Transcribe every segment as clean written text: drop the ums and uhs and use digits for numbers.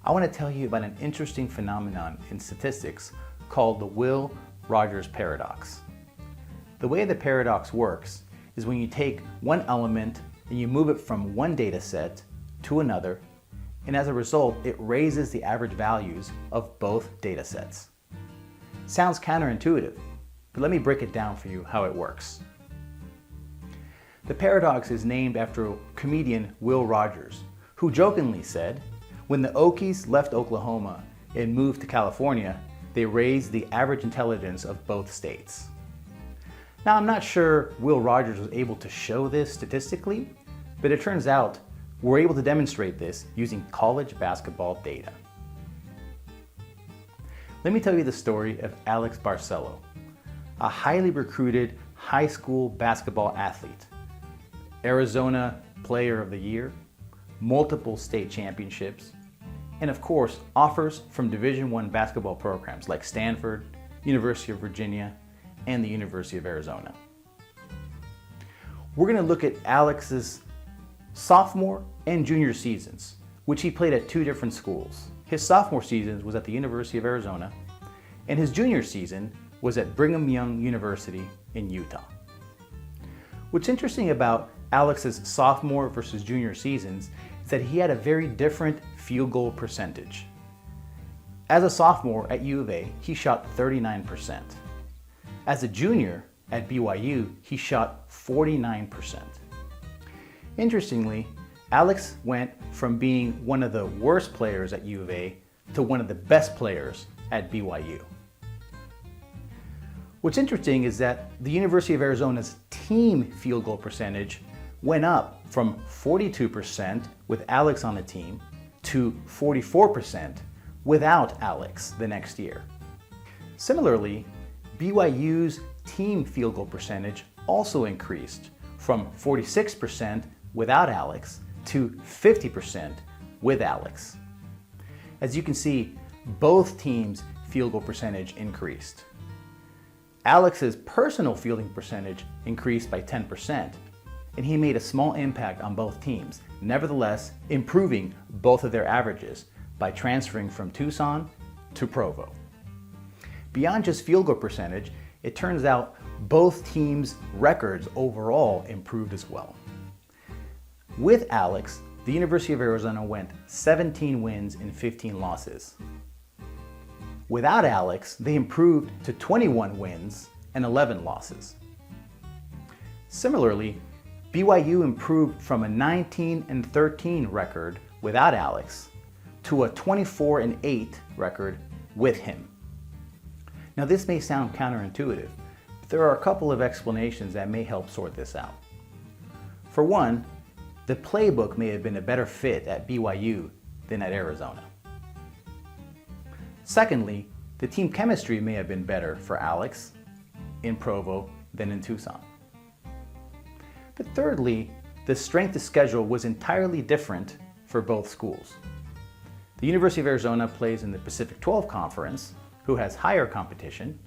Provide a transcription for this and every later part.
I want to tell you about an interesting phenomenon in statistics called the Will Rogers paradox. The way the paradox works is when you take one element and you move it from one data set to another, and as a result, it raises the average values of both data sets. Sounds counterintuitive, but let me break it down for you how it works. The paradox is named after comedian Will Rogers, who jokingly said, when the Okies left Oklahoma and moved to California, they raised the average intelligence of both states. Now, I'm not sure Will Rogers was able to show this statistically, but it turns out we're able to demonstrate this using college basketball data. Let me tell you the story of Alex Barcelo, a highly recruited high school basketball athlete, Arizona Player of the Year, multiple state championships, and of course, offers from Division I basketball programs like Stanford, University of Virginia, and the University of Arizona. We're going to look at Alex's sophomore and junior seasons, which he played at two different schools. His sophomore season was at the University of Arizona, and his junior season was at Brigham Young University in Utah. What's interesting about Alex's sophomore versus junior seasons is that he had a very different field goal percentage. As a sophomore at U of A, he shot 39%. As a junior at BYU, he shot 49%. Interestingly, Alex went from being one of the worst players at U of A to one of the best players at BYU. What's interesting is that the University of Arizona's team field goal percentage went up from 42% with Alex on the team to 44% without Alex the next year. Similarly, BYU's team field goal percentage also increased from 46% without Alex to 50% with Alex. As you can see, both teams' field goal percentage increased. Alex's personal fielding percentage increased by 10%, and he made a small impact on both teams, nevertheless improving both of their averages by transferring from Tucson to Provo. Beyond just field goal percentage, it turns out both teams' records overall improved as well. With Alex, the University of Arizona went 17 wins and 15 losses. Without Alex, they improved to 21 wins and 11 losses. Similarly, BYU improved from a 19-13 record without Alex to a 24-8 record with him. Now, this may sound counterintuitive, but there are a couple of explanations that may help sort this out. For one, the playbook may have been a better fit at BYU than at Arizona. Secondly, the team chemistry may have been better for Alex in Provo than in Tucson. But thirdly, the strength of schedule was entirely different for both schools. The University of Arizona plays in the Pacific 12 Conference, who has higher competition,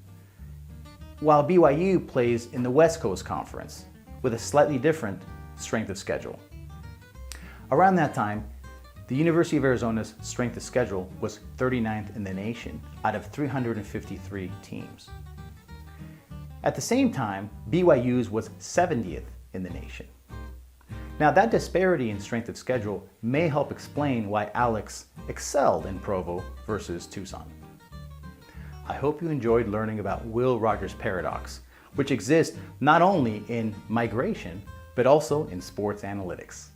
while BYU plays in the West Coast Conference with a slightly different strength of schedule. Around that time, the University of Arizona's strength of schedule was 39th in the nation out of 353 teams. At the same time, BYU's was 70th in the nation. Now, that disparity in strength of schedule may help explain why Alex excelled in Provo versus Tucson. I hope you enjoyed learning about Will Rogers paradox, which exists not only in migration, but also in sports analytics.